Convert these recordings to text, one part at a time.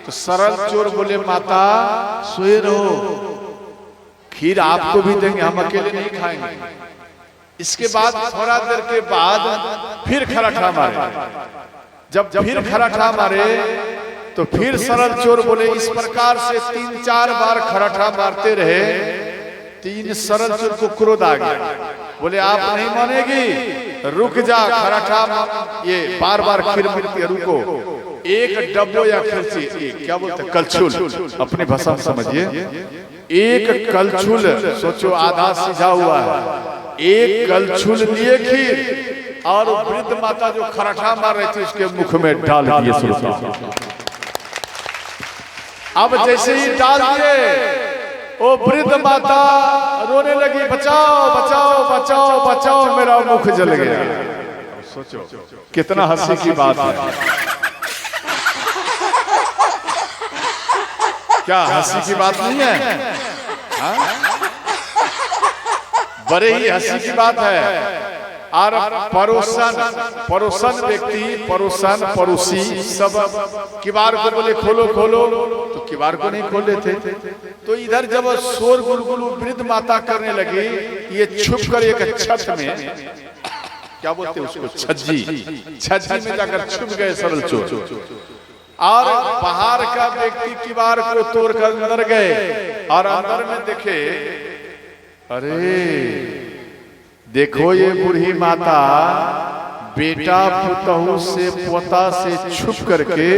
तो सरल चोर बोले माता सोए रहो, खीर आपको भी देंगे, हम अकेले नहीं खाएंगे। इसके बाद थोड़ा देर के बाद फिर खराठा मारे। जब फिर खराठा मारे तो फिर सरल चोर बोले, इस प्रकार से 3-4 बार खराठा मारते रहे। तीन सरल चोर को क्रोध आ गया, बोले आप नहीं मानेगी, रुक जा खराठा, ये बार बार खीर मिलती है, रुको। एक डब्बो या खिरची, क्या बोलते हैं, कलछुल, अपनी भाषा में समझिए, एक कलछुल, सोचो आधा सीझा हुआ है, एक कलछुल लिए खीर और वृद्ध माता जो खराठा मार रही थी उसके मुख में डाल दिए। अब जैसे ही डाल दिए, वो वृद्ध माता रोने लगी, बचाओ बचाओ बचाओ बचाओ, मेरा मुख जल गया। सोचो कितना हंसी की बात है, क्या हंसी की बात नहीं है? बड़े ही हंसी की बात है। और पड़ोसन व्यक्ति, पड़ोसी सब किवाड़ को बोले खोलो खोलो, तो किवाड़ को नहीं खोले थे। तो इधर जब शोर गुलगुल वृद्ध माता करने लगी, ये छुप कर एक छत में, क्या बोलते हैं उसको, छज्जी में जाकर छुप गए सरल चोर। और बाहर का व्यक्ति किवाड़ को तोड़कर अंदर गए और अंदर में देखे, अरे देखो ये बूढ़ी माता बेटा पुतहू से पोता से छुप करके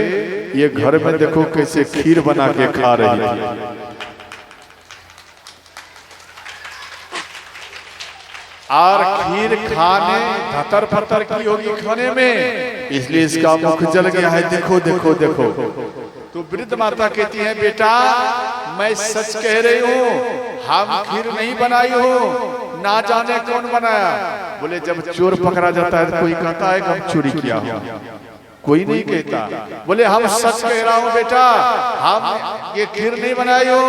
ये घर में देखो कैसे खीर बना के खा रही है। और खीर खाने धतर फतर की होगी खाने में, इसलिए इसका मुख जल गया है। देखो देखो देखो। तो वृद्ध माता कहती है, बेटा मैं सच कह रही हूँ, हम खीर नहीं बनाई हो, ना जाने कौन बनाया। बोले जब चोर पकड़ा जाता है तो कोई कहता है कि हम चोरी किया हो, कोई नहीं कहता। बोले हम सच कह रहा हूँ बेटा, हम ये खीर नहीं बनाई हो,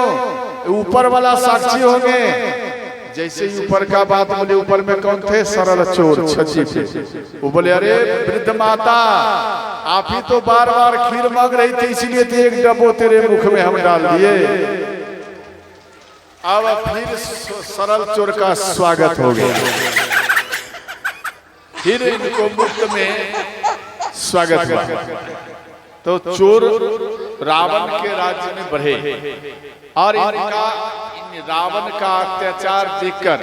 ऊपर वाला साक्षी होंगे। जैसे ही ऊपर का बात बोले, ऊपर में कौन थे, सरल चोर छज्जी पे। वो बोले अरे वृद्ध माता, आप ही तो बार बार खीर मांग रही थी, इसीलिए तो एक डब्बो तेरे मुख में हम डाल दिए। अब फिर सरल चोर का स्वागत हो गया, फिर इनको मुफ्त में स्वागत हुआ। तो चोर रावण के राज्य में बढ़े और रावण का अत्याचार देखकर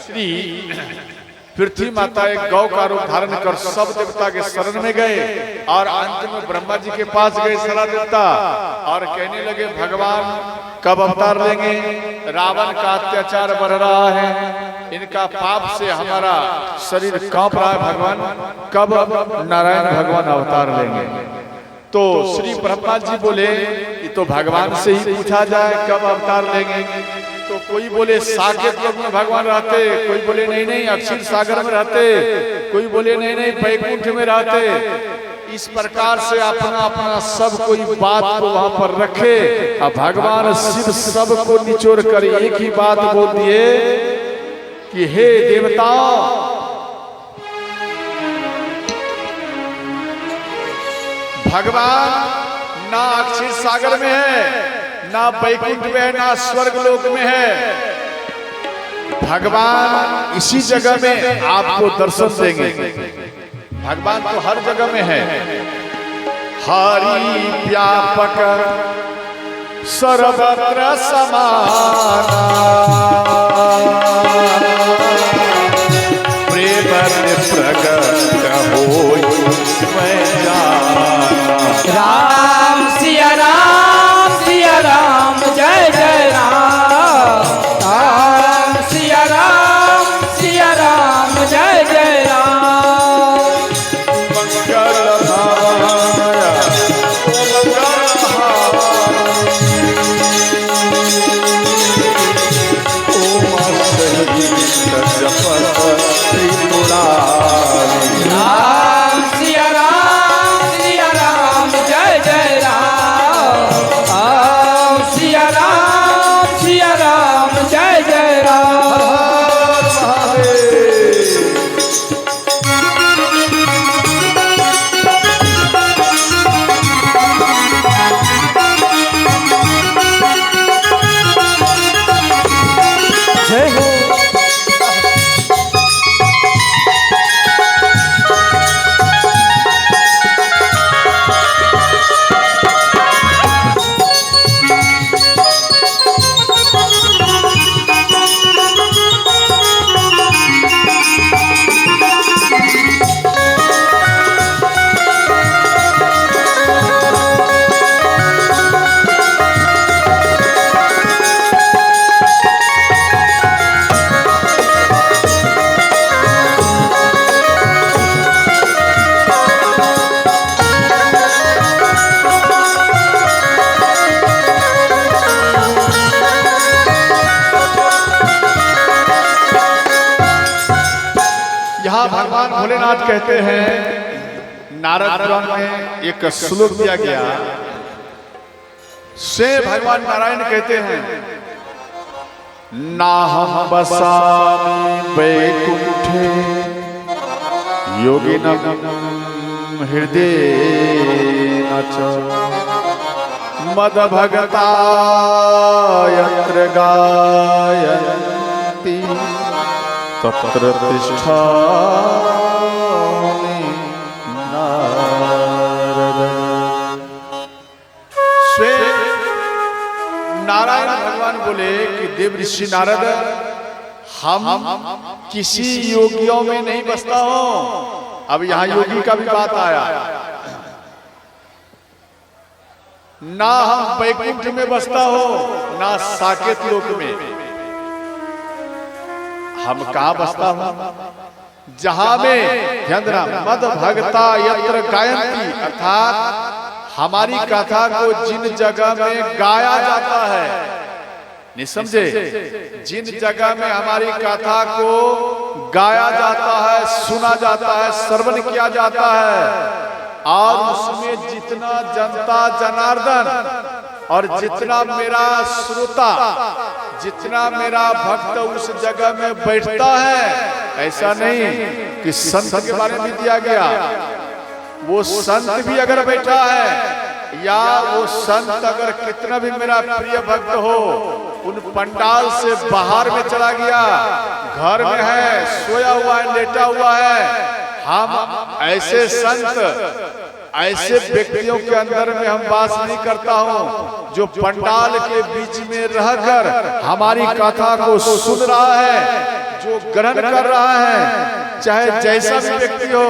श्री पृथ्वी माता एक गौ का रूप धारण कर सब देवता के शरण में गए और अंत में ब्रह्मा जी के पास गए सारा देवता और कहने लगे, भगवान कब अवतार लेंगे, रावण का अत्याचार बढ़ रहा है, इनका पाप से हमारा शरीर कांप रहा है, भगवान कब नारायण भगवान अवतार लेंगे। तो श्री ब्रह्मा जी बोले, ये तो भगवान से ही पूछा जाए कब अवतार लेंगे। तो कोई बोले साकेत लोक में भगवान रहते, कोई बोले नहीं नहीं अक्षीर सागर में रहते, कोई बोले नहीं नहीं बैकुंठ में रहते। इस प्रकार से अपना अपना सब कोई बात को वहां पर रखे और भगवान शिव सबको निचोड़ कर एक ही बात बोल दिए कि हे देवताओं, भगवान ना अक्षीर सागर में है, ना बैकुंठ में है, ना स्वर्ग लोक में है। भगवान इसी जगह में आपको दर्शन देंगे। भगवान तो हर जगह में है। हरि व्यापक सर्वत्र समाना, प्रेम प्रगट होय मैं जाना। राम सिया राम जय जय राम, राम सिया राम जय जय राम। राम सिया राम जय जय भोलेनाथ कहते हैं, नारद पुराण में एक श्लोक दिया गया, से भगवान नारायण कहते हैं, नाहं वसामि वैकुंठे योगिनं हृदयेन च मद्भगता यत्र गायन्ति तत्र तिष्ठामि नारद। नारायण भगवान बोले कि देव ऋषि नारद, हम किसी योगियों में नहीं बसता हूं। अब यहां योगी का भी बात आया, ना हम वैकुंठ में बसता हो, ना साकेत लोक में। हम कहां बसता हूं? जहां में मद भगता यत्र गायन्ति, अर्थात हमारी कथा को जिन जगह में गाया जाता है, नहीं समझे, जिन जगह में हमारी कथा को गाया जाता है, सुना जाता है, श्रवण किया जाता है, और उसमें जितना जनता जनार्दन और जितना मेरा श्रोता, जितना मेरा भक्त उस जगह में बैठता है, ऐसा नहीं कि संत के बारे में दिया गया। वो संत भी अगर बैठा है, या वो संत अगर कितना भी मेरा प्रिय भक्त हो, उन पंडाल से बाहर में चला गया, घर में है, सोया हुआ है, लेटा हुआ है, हम ऐसे संत, ऐसे व्यक्तियों के अंदर में हम वास नहीं करता हूं, जो पंडाल के बीच में रहकर हमारी कथा को सुन रहा है, जो ग्रहण कर रहा है, चाहे जैसा भी व्यक्ति हो,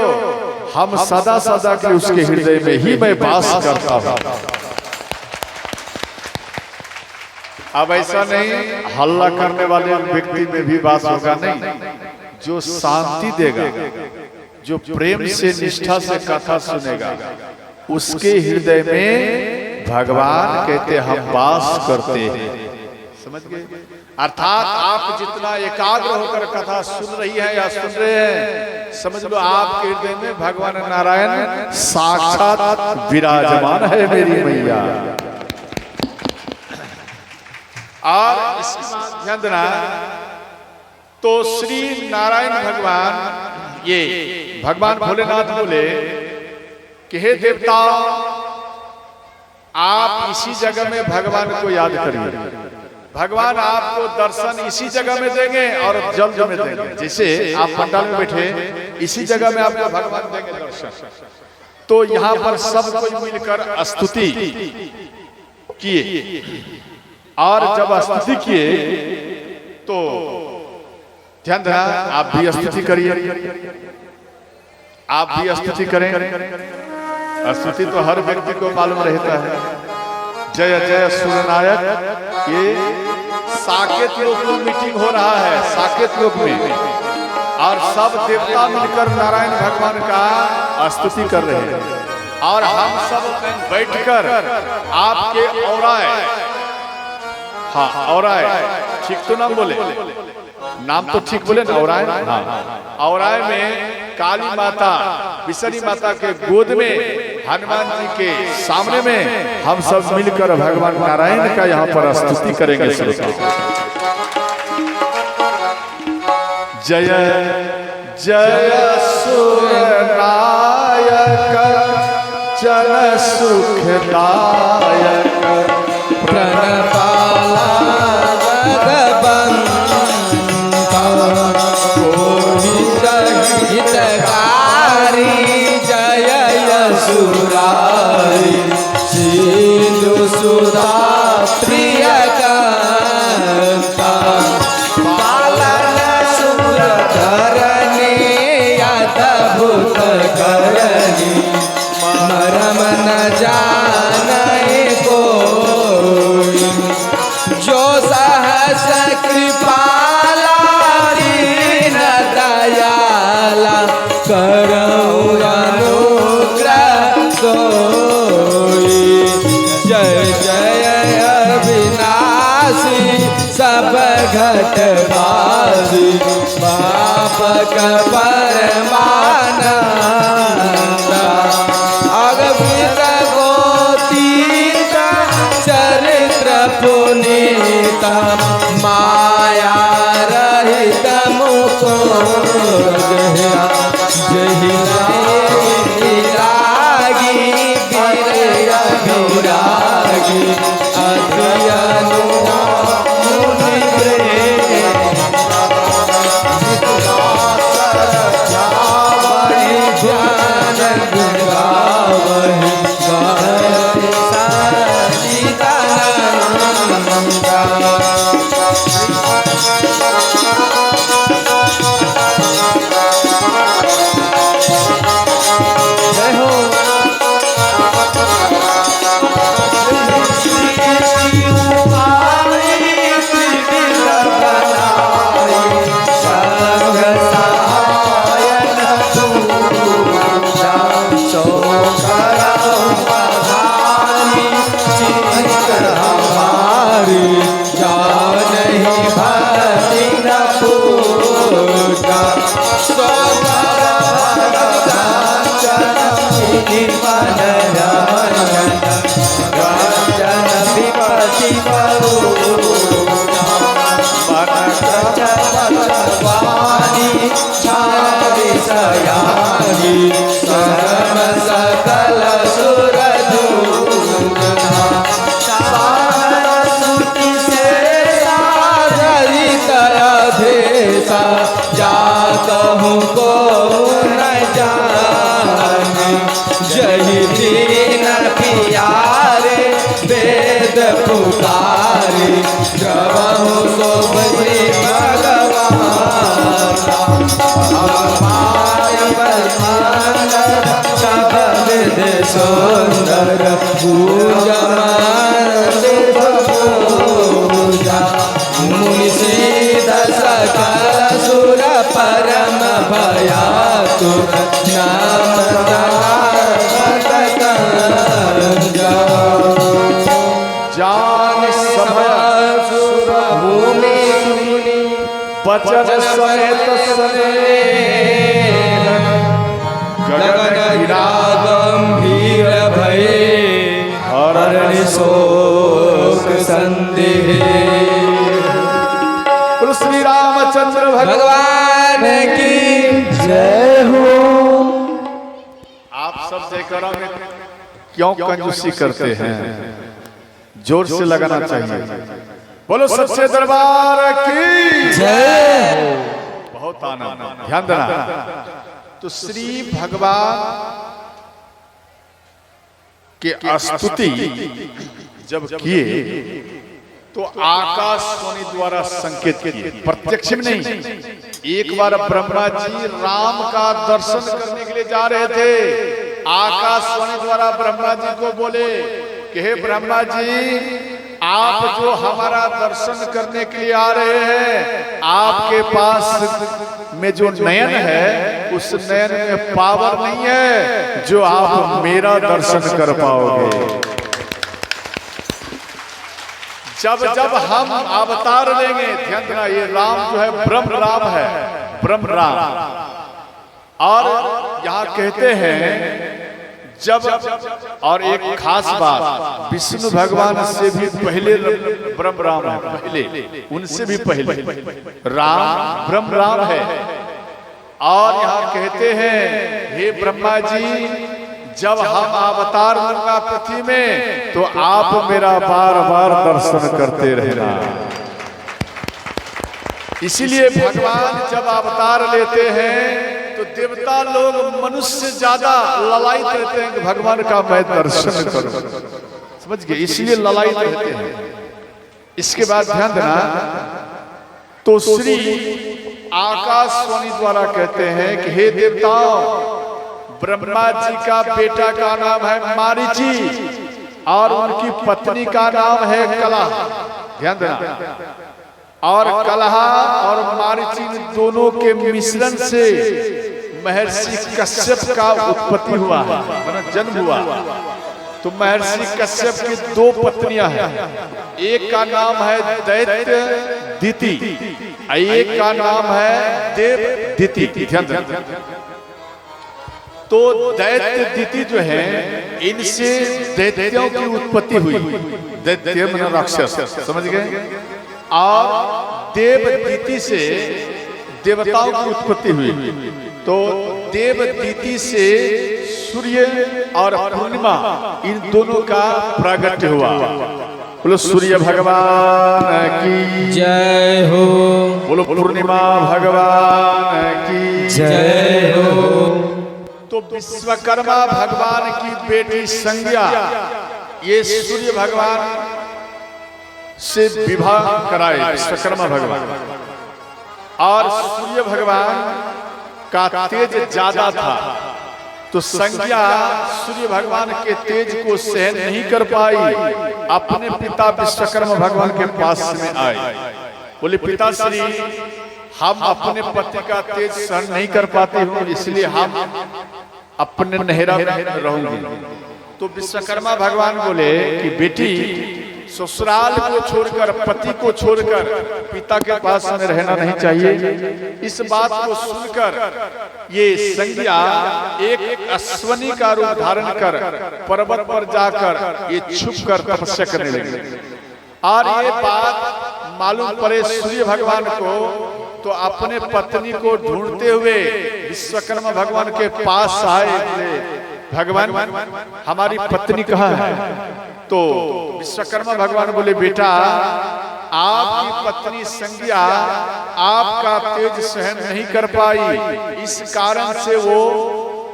हम सदा सदा के उसके हृदय में ही मैं वास करता हूं। अब ऐसा नहीं हल्ला करने वाले व्यक्ति में भी वास होगा, नहीं, जो शांति देगा, जो प्रेम से निष्ठा से कथा सुनेगा, उसके हृदय में भगवान कहते हम वास करते हैं। समझ गए? अर्थात आप जितना एकाग्र होकर कथा सुन रही है या सुन रहे हैं, समझ लो आपके हृदय में भगवान नारायण साक्षात विराजमान है, मेरी मैया। और इसके बाद ध्यान देना, तो श्री नारायण भगवान, ये भगवान भोलेनाथ बोले कि हे देवता, आप इसी जगह में भगवान को याद करिए, भगवान आपको दर्शन इसी जगह में देंगे और जल्द में देंगे। जैसे आप पंडाल में बैठे, इसी जगह में आपको भगवान देंगे दर्शन। तो यहाँ पर सब कोई मिलकर स्तुति किए, और जब स्तुति किए तो ध्यान देना, आप भी स्तुति करिए, आप भी स्तुति करें। स्तुति तो हर व्यक्ति को मालूम रहता है। जय जय सूर्यनायक, ये साकेत लोक में मीटिंग हो रहा है, साकेत लोक में, और सब देवता मिलकर नारायण भगवान का स्तुति कर रहे हैं, और हम सब बैठकर आपके औराए, हाँ औराए, ठीक तो नाम बोले, नाम तो ठीक बोले ना, औराए, हाँ, औराए में काली माता, विषणी माता के गोद में, हनुमान जी के सामने में हम सब मिलकर भगवान नारायण का यहाँ पर स्तुति करेंगे। जय जय सूर्यनायक, जन सुखदायक, प्रणपाला जगबंता, हितकारी, जय यशुरारी, सिंधु सुधा प्रियकांता, पालन सुर धरणी, अद्भुत करणी, मरम न जाने कोई, जो सहस कृपाला, दीन दयाला, करऊं अनुग्रह सोई। जय जय अविनाशी वासी सब घटवासी बाप का परमानंद अगवित गोतीत चरित्र पुनीत माया रहित मुकुंद जहि लागी विरागी अति अनुमुनि ध्यान गुरावहि गाहि सच्चिदानंदा जय हो सकल सुर देसा जात हूँ को न जाने जही दीन पियारे वेद पुकारे जब हूँ सो बजे भगवान सब वेद सुंदर पूजा मुनि सिद्ध सकल सुर परम भयातुर नाम जान समय सुर मुनि बचन सहित गगन गिरा गंभीर भये हरण शोक संदेह श्री रामचंद्र भगवान की जय हो। आप सब जयकारा में क्यों कंजूसी करते हैं? जोर से लगाना चाहिए। बोलो सच्चे दरबार की जय। बहुत आनंद, ध्यान देना। तो श्री भगवान के स्तुति जब किए तो आकाशवाणी द्वारा संकेत किए, प्रत्यक्ष में नहीं। एक बार ब्रह्मा जी राम का दर्शन करने के लिए जा रहे थे, आकाशवाणी द्वारा ब्रह्मा जी को बोले कि हे ब्रह्मा जी, आप जो हमारा दर्शन करने के लिए आ रहे हैं, आपके पास में जो नयन है उस नयन में पावर नहीं है जो आप मेरा दर्शन कर पाओगे। जब जब हम अवतार लेंगे, ध्यान देना, ये राम जो है ब्रह्म राम है, ब्रह्म राम। और यहाँ कहते हैं जब, और एक खास बात, विष्णु भगवान से भी पहले ब्रह्म राम है, पहले उनसे भी पहले राम ब्रह्म राम है। और यहाँ कहते हैं हे ब्रह्मा जी, जब हम अवतार लूंगा पृथ्वी में तो आप मेरा बार बार दर्शन करते रहना। इसीलिए भगवान जब अवतार लेते हैं तो देवता लोग मनुष्य से ज्यादा ललायित रहते हैं कि भगवान का मैं दर्शन करूं। समझ गए? इसलिए ललायित रहते हैं। इसके बाद ध्यान देना, तो श्री आकाशवाणी द्वारा कहते हैं कि हे देवताओं, ब्रह्मा जी का बेटा का नाम है मारीची और उनकी पत्नी का नाम है कलह। ध्यान देना, और कलह और मारीची दोनों के मिश्रण से महर्षि कश्यप का उत्पत्ति हुआ है, जन्म हुआ। तो महर्षि कश्यप की दो पत्नियां हैं, एक का नाम है दैत्य दिति, एक का नाम है देव दिति। तो दैत्य दिति जो है, इनसे दैत्यों की उत्पत्ति हुई, दैत्य मतलब राक्षस, समझ गए, और देव दिति से देवताओं की उत्पत्ति हुई। तो देव दिति से सूर्य और पूर्णिमा, इन दोनों का प्रागट्य हुआ। बोलो सूर्य भगवान की जय हो, बोलो पूर्णिमा भगवान की जय हो। तो विश्वकर्मा भगवान की बेटी संज्ञा, ये सूर्य भगवान से विवाह कराए विश्वकर्मा भगवान, और सूर्य भगवान का तेज ज्यादा था, तो संज्ञा सूर्य भगवान के तेज को सहन नहीं कर पाई, अपने पिता विश्वकर्मा भगवान के पास में आई। बोले पिताश्री, हम अपने पति का तेज सहन नहीं कर पाते हूँ, इसलिए हम अपने नहरा में रहूंगी। तो विश्वकर्मा भगवान बोले कि बेटी, ससुराल को छोड़कर, पति को छोड़कर पिता के पास में रहना नहीं चाहिए। इस बात को सुनकर ये संज्ञा एक अश्वनी का रूप धारण कर पर्वत पर जाकर ये छुप कर तपस्या करने लगी। और ये बात मालूम पड़े सूर्य भगवान को, तो अपने पत्नी को ढूंढते हुए विश्वकर्मा भगवान के पास आए। भगवान, हमारी पत्नी कहाँ है? तो विश्वकर्मा भगवान बोले बेटा, आपकी पत्नी संज्ञा आपका तेज सहन नहीं कर पाई, इस कारण से वो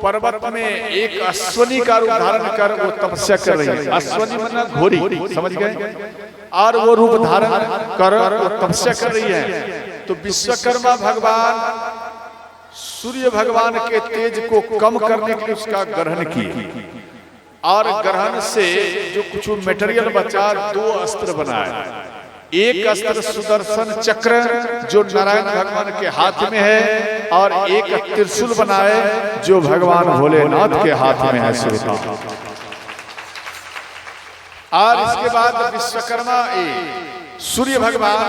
पर्वत में एक अश्वनी का रूप धारण कर वो तपस्या कर रही है। अश्वनी मतलब घोड़ी, समझ गए, और वो रूप धारण कर वो तपस्या कर रही है। तो विश्वकर्मा भगवान सूर्य भगवान के तेज को कम करने के लिए उसका ग्रहण किए, और ग्रहण से जो कुछ मटेरियल बचा, दो अस्त्र बनाए। एक अस्त्र सुदर्शन चक्र जो नारायण भगवान के हाथ में है, और एक त्रिशूल बनाए जो भगवान भोलेनाथ के हाथ में है। और इसके बाद विश्वकर्मा सूर्य भगवान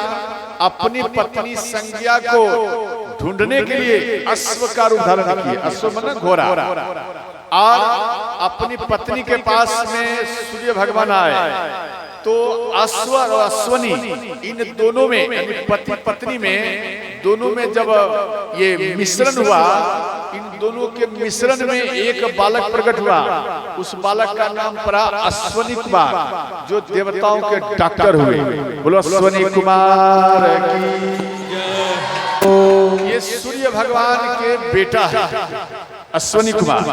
अपनी पत्नी संज्ञा को ढूंढने के लिए अश्व का रूप धारण किए। अश्व मतलब घोड़ा, और अपनी पत्नी के पास में सूर्य भगवान आए। तो अश्व और अश्वनी, इन दोनों में, यानी पति पत्नी में, दोनों में जब ये मिश्रण हुआ, इन दोनों के मिश्रण में एक बालक प्रकट हुआ। उस बालक का नाम पड़ा अश्वनी कुमार, जो देवताओं के डॉक्टर हुए। बोलो अश्वनी कुमार की। ये सूर्य भगवान के बेटा है अश्वनी कुमार।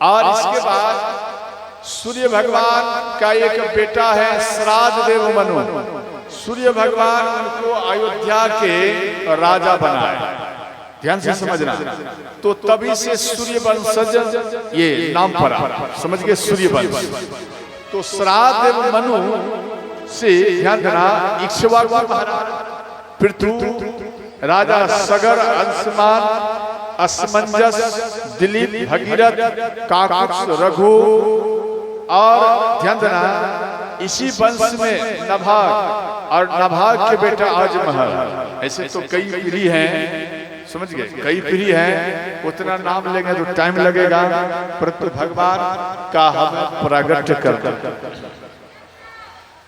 और इसके बाद सूर्य भगवान का एक बेटा है श्राद्ध देव मनु। सूर्य भगवान उनको अयोध्या के राजा बनाए। ध्यान से समझना। तो तभी से सूर्य वंशज ये नाम पड़ा, समझ गए, सूर्य वंश। तो श्राद्ध देव मनु से ध्यान देना, इक्ष्वाकु महाराज, पृथु, राजा सगर, अंशमान, असमंजस, दिलीप, भगीरथ, काकुत्स, रघु, और ध्यान देना इसी वंश में नभाग, और नभाग के बेटा आजमहल। ऐसे तो कई पीढ़ी हैं, समझ गए, कई पीढ़ी हैं, उतना नाम लेंगे तो टाइम लगेगा, परंतु भगवान का हम प्रागट्य कर।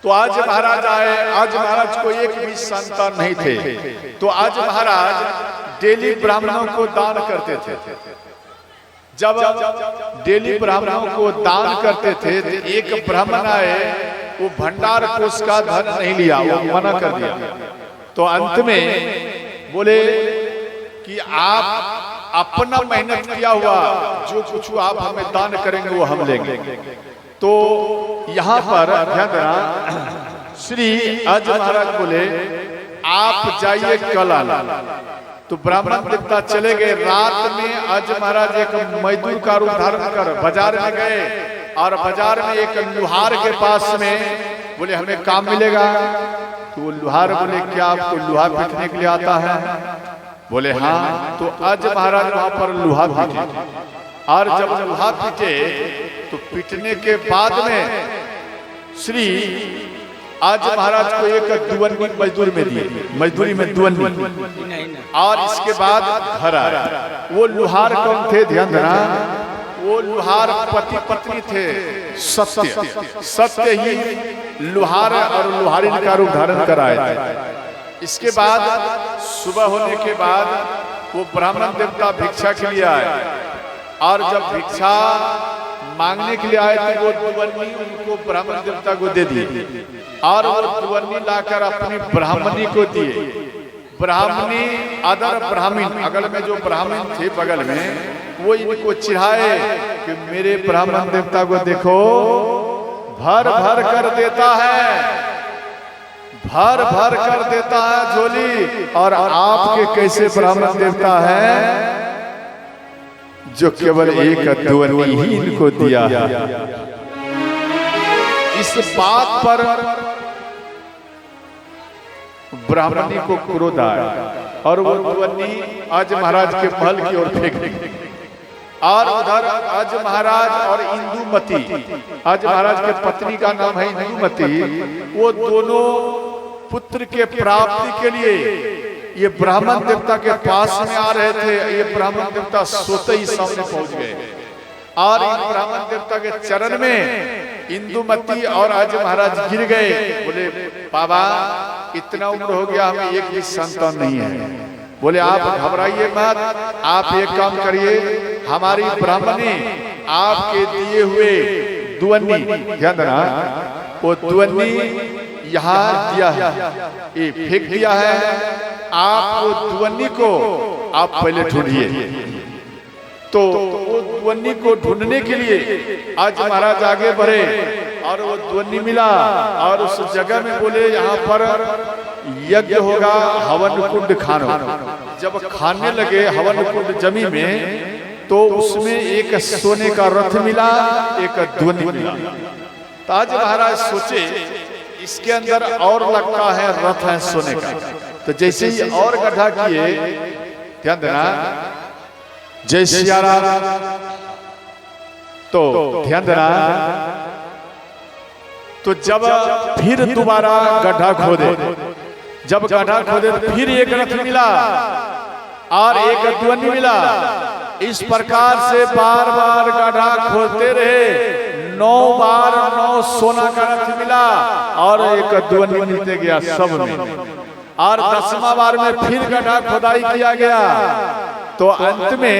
तो आज महाराज आए। आज महाराज को एक भी संतान नहीं थे, तो आज महाराज डेली ब्राह्मणों को दान करते थे। जब डेली ब्राह्मणों को दान करते थे, तो एक ब्राह्मण आए, वो भंडार कोष का धन नहीं लिया, वो मना कर दिया। तो अंत में बोले कि आप अपना मेहनत किया हुआ जो कुछ आप हमें दान करेंगे वो हम लेंगे। तो यहाँ पर ध्यान देना, श्री अज महाराज बोले आप जाइए कल आना। तो ब्राह्मण देवता चले गए। रात में अज महाराज एक मजदूर का रूप धारण कर बाजार में गए, और बाजार में एक लुहार के पास में बोले हमें काम मिलेगा। तो वो लुहार बोले क्या आपको लोहा पीटने के लिए आता है? बोले हाँ। तो अज महाराज वहां पर लोहा पीटे, और जब लोहा पीटे तो पीटने के बाद में श्री आज महाराज को एक दुवन्नी मजदूरी में दुवन्नी, और इसके बाद घर आया। वो लुहार कौन थे, ध्यान देना, वो लुहार पति पत्नी थे, सत्य ही लुहार और लुहारिन का रूप धारण कराए थे। इसके बाद सुबह होने के बाद वो ब्राह्मण देवता भिक्षा के लिए आए, और जब भिक्षा मांगने के लिए आए तो वो दुवन्नी उनको ब्राह्मण देवता को दे दी, और वो दुवन्नी लाकर अपनी ब्राह्मणी को दिए। ब्राह्मणी अदर ब्राह्मण, अगल में जो ब्राह्मण थे बगल में, वो इनको चिढ़ाए कि मेरे ब्राह्मण देवता को देखो, भर भर कर देता है, भर भर कर देता है झोली, और आपके कैसे ब्राह्मण देवता है जो केवल एक दुवन्नी ही इनको दिया है। इस बात पर ब्राह्मणी को क्रोध आया, और वो दुवन्नी आज महाराज के महल की ओर फेंक दी। और उधर आज महाराज और इंदुमती, आज महाराज के पत्नी का नाम है इंदुमती, वो दोनों पुत्र के प्राप्ति के लिए ये ब्राह्मण देवता के पास में आ रहे थे। ये ब्राह्मण देवता सोते ही सामने पहुंच गए, और इन ब्राह्मण देवता के चरण में इंदुमती और आज महाराज गिर गए। बोले बाबा, इतना उम्र हो गया, हमें एक भी संतान नहीं है। बोले आप घबराइए मत, आप एक काम करिए, हमारी ब्राह्मणी आपके दिए हुए दुवन्नी, ध्यान देना, वो दुवन्नी यहाँ दिया है, ये फेंक दिया है, आप वो दुवन्नी को आप पहले ढूंढिए। तो वो दुवन्नी को ढूंढने के लिए आज महाराज आगे बढ़े, और वो दुवन्नी मिला, और उस जगह में बोले यहाँ पर यज्ञ होगा, हवन कुंड खानो। जब खाने लगे हवन कुंड जमी में, तो उसमें एक सोने का रथ मिला, एक दुवन्नी मिला। तो आज महाराज सोचे इसके अंदर और लगता है रथ है सोने का। तो जैसे ही और गड्ढा किए, ध्यान देना, जय सिया राम, तो ध्यान देना, तो जब फिर दोबारा गड्ढा खोदे, जब गड्ढा खोदे तो फिर एक रथ मिला और एक दुवन्नी मिला। इस प्रकार से बार बार गड्ढा खोदते रहे, 9 बार 9 सोना का रथ मिला, और एक दुवन्नी मिलते गया सब में। और 10वां बार में फिर गड्ढा खोदाई किया गया, तो अंत में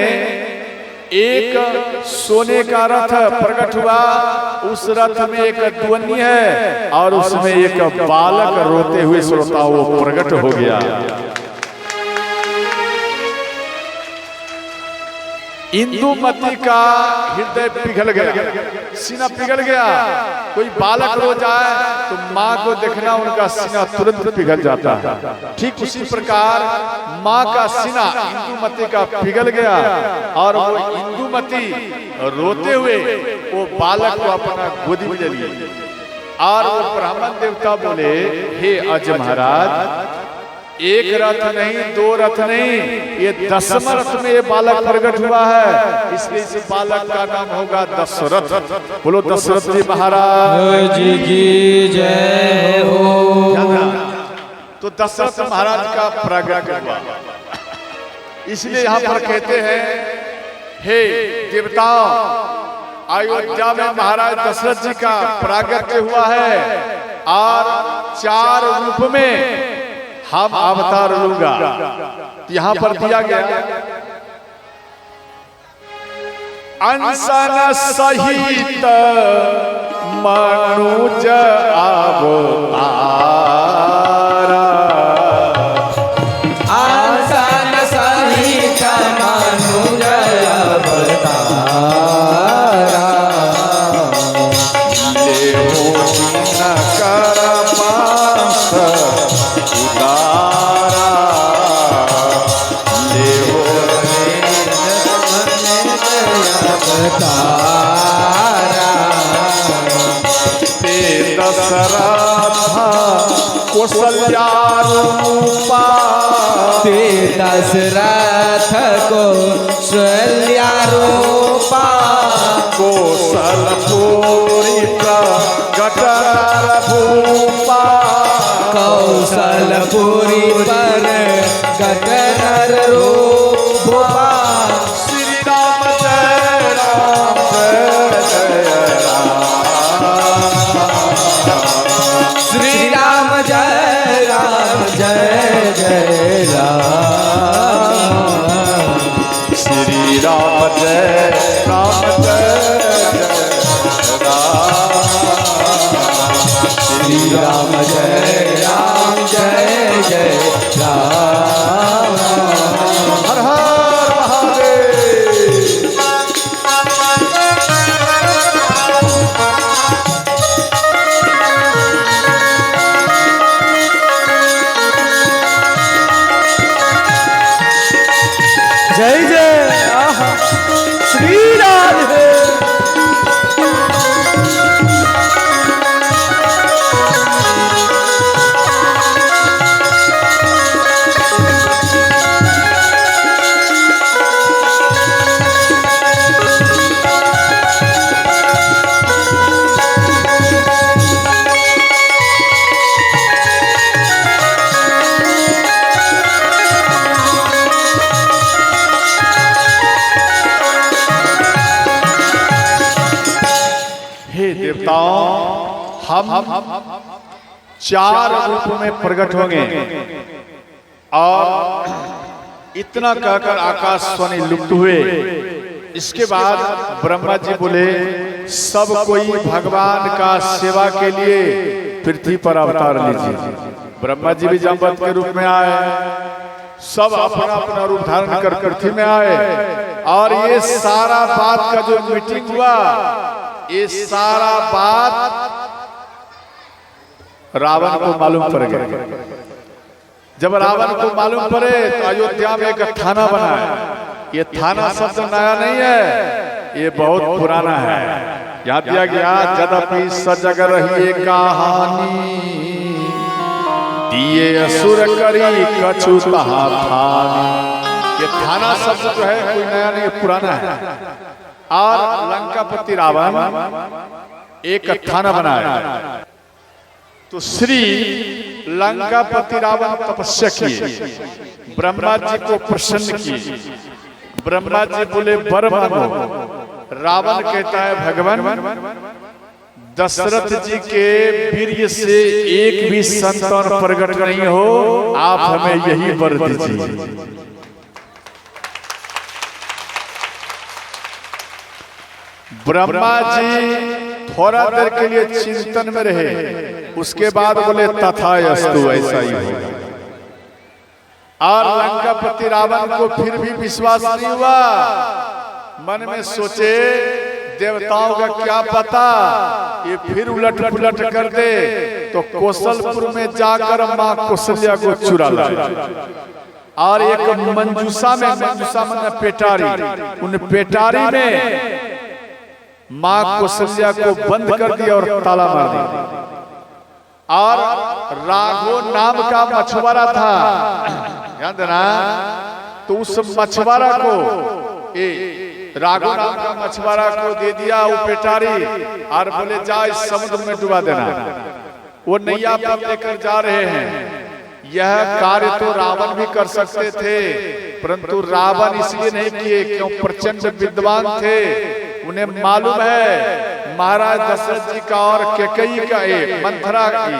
एक सोने का रथ प्रकट हुआ। उस रथ में एक दुवन्नी है, और उसमें एक बालक रोते हुए श्रोता वो प्रकट हो गया। इंदुमती का हृदय पिघल गया, सीना पिघल गया। कोई बालक रो जाए तो माँ को देखना, उनका सीना तुरंत पिघल जाता है। ठीक उसी प्रकार माँ का सीना इंदुमती का पिघल गया, और वो इंदुमती रोते हुए वो बालक को अपना गोदी में ले लिए। और वो ब्राह्मण देवता बोले, हे अज महाराज, एक रथ नहीं, 2 रथ नहीं, ये 10वां रथ में ये बालक प्रकट हुआ है, इसलिए इस बालक का नाम होगा दशरथ। बोलो दशरथ जी महाराज जी की जय हो। तो दशरथ महाराज का प्रकट हुआ, इसलिए यहाँ पर कहते हैं, हे देवताओं, अयोध्या में महाराज दशरथ जी का प्रागट्य हुआ है, और 4 रूप में हम अवतार लूंगा। यहां पर दिया गया, अंसन सहित मनुज अवतारा, अंसन सहित मनुज अवतारा, कौशल्या रूपा, ते दशरथ को कौशल्या रूपा, कौशलपुरी प्रगट नर भूपा कौशलपुरी पर गट नर रूपा श्री राम जय राम जय जय राम श्री राम जय राम जय जय राम श्री राम जय राम जय जय राम श्री राम जय राम जय जय राम हर हर महादेव। जय जय आहा श्री राधे हे देवताओं, हम चार रूप में प्रकट होंगे और इतना कहकर आकाशवाणी लुप्त हुए। इसके बाद ब्रह्मा जी बोले सब कोई भगवान का सेवा के लिए पृथ्वी पर अवतार लीजिए। ब्रह्मा जी भी जामवंत के रूप में आए, सब अपना अपना रूप धारण कर पृथ्वी में आए और ये सारा बात का जो मीटिंग हुआ, ये सारा बात रावण को मालूम पड़ गया। जब रावण को मालूम पड़े तो अयोध्या में एक थाना बना है। ये थाना शब्द नया नहीं है, ये बहुत पुराना है। यहाँ दिया गया यद्यपि सजग रही कहानी दिए असुर करी कछु तहा थानी। ये थाना शब्द जो है कोई नया नहीं, पुराना है। और लंकापति रावण एक थाना बनाया तो श्री लंकापति रावण तपस्या किए, ब्रह्मा जी को प्रसन्न किए। ब्रह्मा जी बोले वर मांगो। रावण कहता है भगवान दशरथ जी के वीर्य से एक भी संतान प्रकट नहीं हो, आप हमें यही वर दीजिए। ब्रह्मा जी थोड़ा देर के लिए चिंतन में रहे, उसके बाद बोले तथास्तु, ऐसा ही होगा। और लंकापति रावण को फिर भी विश्वास नहीं हुआ। मन में सोचे देवताओं का क्या पता ये फिर उलट पुलट कर दे तो कौशलपुर में जाकर माँ कौशल्या को चुरा लाए। और एक मंजूषा में, मंजूषा मन पेटारी, उन पेटारी में माँ कौशल्या को बंद कर दिया और ताला मार दिया। और राघो नाम का मछुआरा था, याद है ना? तो उस मछुआरा को राघो नाम का मछुआरा को दे दिया वो पेटारी और बोले जा इस समुद्र में डुबा देना। वो नैया पर लेकर जा रहे हैं। यह कार्य तो रावण भी कर सकते थे, परंतु रावण इसलिए नहीं किए क्यों प्रचंड विद्वान थे। उन्हें मालूम है महाराज दशरथ जी का और कैकेयी का, मंथरा की,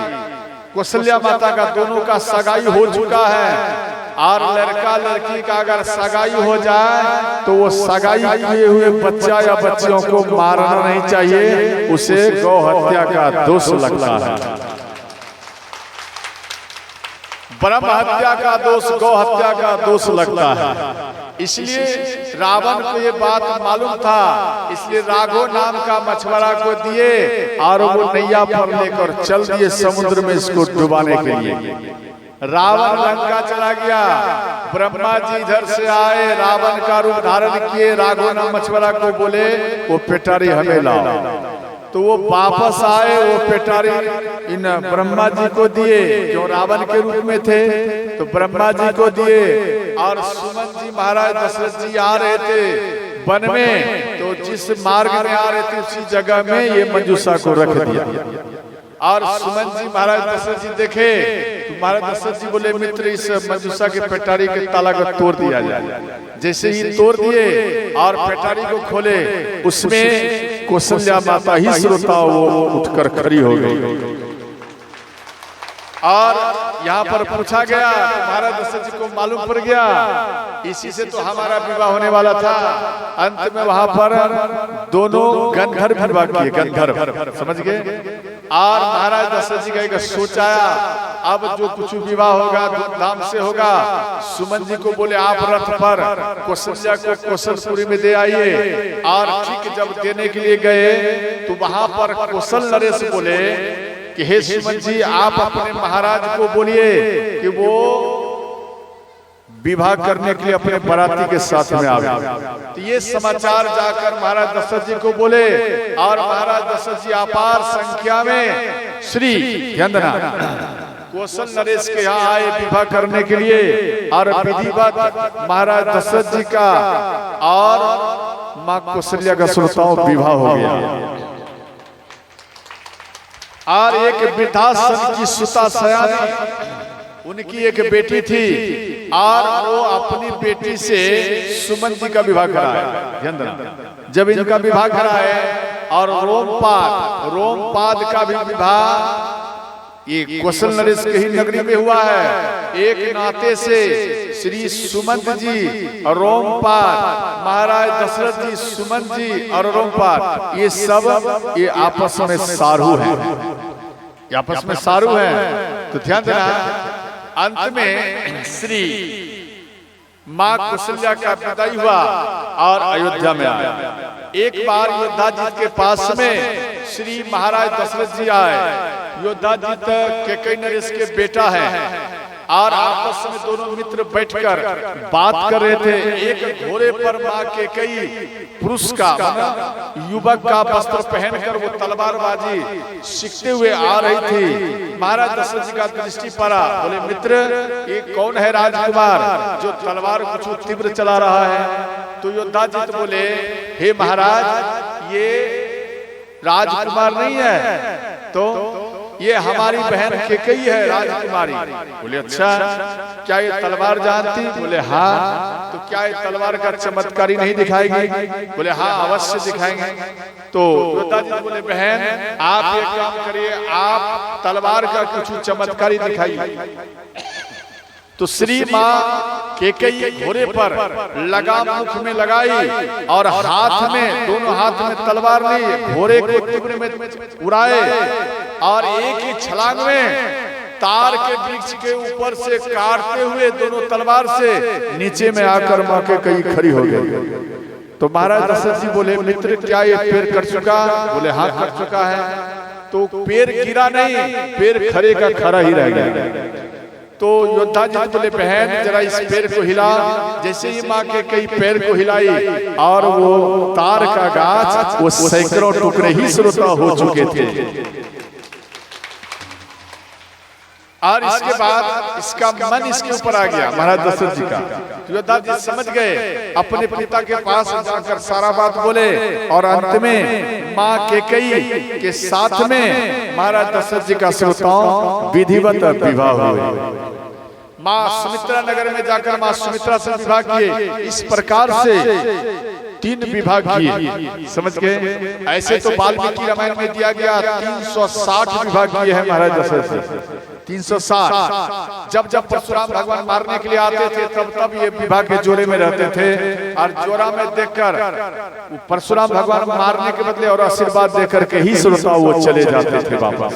कौशल्या माता का, दोनों का सगाई हो चुका है। और लड़का लड़की का अगर सगाई हो जाए तो वो सगाई किए हुए बच्चा या बच्चियों को मारना नहीं चाहिए, उसे गौ हत्या का दोष लगता है। ब्रह्म हत्या का दोष गौ हत्या का दोष लगता है। इसलिए रावण को ये बात मालूम था, इसलिए राघो नाम का मछुआरा को दिए और वो नैया पर लेकर चल दिए समुद्र में इसको डुबाने के लिए। रावण लंका चला गया। ब्रह्मा जी इधर से आए, रावण का रूप धारण किए, राघो नाम मछुआरा को बोले वो पेटारी हमें लाओ। तो वो वापस आए, वो पेटारी इन ब्रह्मा जी को दिए जो रावण के रूप में थे, तो ब्रह्मा जी को दिए। और सुमन जी महाराज दशरथ जी आ रहे थे वन में, तो जिस मार्ग में आ रहे थे उसी जगह में ये मंजूषा को रख दिया। और सुमन जी महाराज दशरथ जी देखे तो महाराज दशरथ जी बोले मित्र इस मंजूषा के पेटारी के ताला को तोड़ दिया जाए। जैसे ही तोड़ दिए और पेटारी को खोले उसमें कौशल्या माता ही श्रोता वो उठकर खड़ी हो गई। और यहाँ पर पूछा गया महाराज दशरथ जी को मालूम पड़ गया इसी से तो हमारा विवाह होने वाला था। अंत में वहां पर दोनों गंधर्व विवाह किए, गंधर्व समझ गए। और महाराज दशरथ जी का एक सोच आया अब जो कुछ विवाह होगा धूमधाम से होगा। सुमन जी को बोले आप रथ पर कौशल्या को कौशलपुरी में दे आइए। और ठीक जब देने के लिए गए तो वहां पर कौशल नरेश बोले कि हे सुमन जी आप अपने महाराज को बोलिए कि वो विवाह करने के लिए अपने बराती के साथ में आवे। तो ये समाचार जाकर महाराज दशरथ जी को बोले और महाराज दशरथ जी अपार संख्या में श्री यंदना कौशल नरेश के यहाँ आए विवाह करने के लिए। और विधिवत महाराज दशरथ जी का और माँ कौशल्या का श्रोताओं विवाह हो गया। और एक वृद्धाश्रम की सुता सयानी उनकी एक बेटी थी और वो अपनी बेटी से सुमन जी का विवाह कराया। जब इनका विवाह कराए और रोमपाद का भी विवाह ये कौशल नरेश के ही नगरी में हुआ है। एक नाते से श्री सुमंत जी और रोमपाद महाराज दशरथ जी सुमन जी और रोमपाद ये सब ये आपस में सारू हैं, ये आपस में सारू हैं। तो ध्यान देना अंत में श्री माँ कौशल्या का विदाई हुआ और अयोध्या में आया। एक बार योद्धा जी के पास में श्री महाराज दशरथ जी आए। योद्धा जी कैकेयी नरेश के बेटा है और आपस में दोनों मित्र बैठकर बात कर रहे थे। एक घोड़े पर माँ कैकेयी पुरुष का युवक का वस्त्र पहनकर वो तलवारबाजी सीखते हुए आ रही थी। महाराज दशरथ जी का दृष्टि पड़ा, बोले मित्र ये कौन है राजकुमार जो तलवार कुछ तीव्र चला रहा है। तो योद्धा जी तो बोले हे महाराज ये राजकुमार नहीं है तो ये हमारी बहन कैकेयी है राजकुमारी। बोले अच्छा क्या ये तलवार जानती? बोले हाँ। तो क्या ये तलवार का चमत्कारी नहीं दिखाएगी? बोले हाँ अवश्य दिखाएंगे। तो योद्धा जी बोले बहन आप एक काम करिए आप तलवार का कुछ चमत्कारी दिखाइए। तो श्री माँ कैकेयी घोड़े पर लगाम मुख में लगाई और हाथ में दोनों हाथ में तलवार ली, घोड़े को तीव्र में उड़ाए और एक ही छलांग में तार के वृक्ष के ऊपर से काटते हुए दोनों तलवार से नीचे में आकर माँ कैकेयी खड़ी हो गई। तो महाराज दशरथ जी बोले मित्र क्या ये पैर कर चुका? बोले हाँ कर चुका है। तो पैर गिरा नहीं, पैर खड़े का खड़ा ही रह गया। तो योद्धा जी बोले बहन जरा इस पैर को हिला। जैसे ही माँ के कई पैर को हिलाई और वो तार का गाछ वो सैकड़ों टुकड़े ही श्रोता हो चुके थे। और इसके बाद इसका मन इसके ऊपर आ गया महाराज दशरथ जी का। योद्धा जी समझ गए, अपने पिता के पास जाकर सारा बात बोले और अंत में माँ कैकेयी के साथ में महाराज दशरथ जी का श्रोताओं विधिवत विवाह हुए। माँ सुमित्रा नगर में जाकर माँ सुमित्रा से विवाह किए। इस प्रकार से 3 विवाह किए। समझ गए? ऐसे तो वाल्मीकि रामायण में दिया गया 360 विवाह किए हैं महाराज दशरथ जी। 360 जब जब परशुराम भगवान मारने के लिए आते थे तब तब ये विवाह के जोड़े में रहते थे। और जोड़ा में देखकर परशुराम भगवान मारने के बदले और आशीर्वाद देकर के ही श्रोता वो चले जाते थे वापस।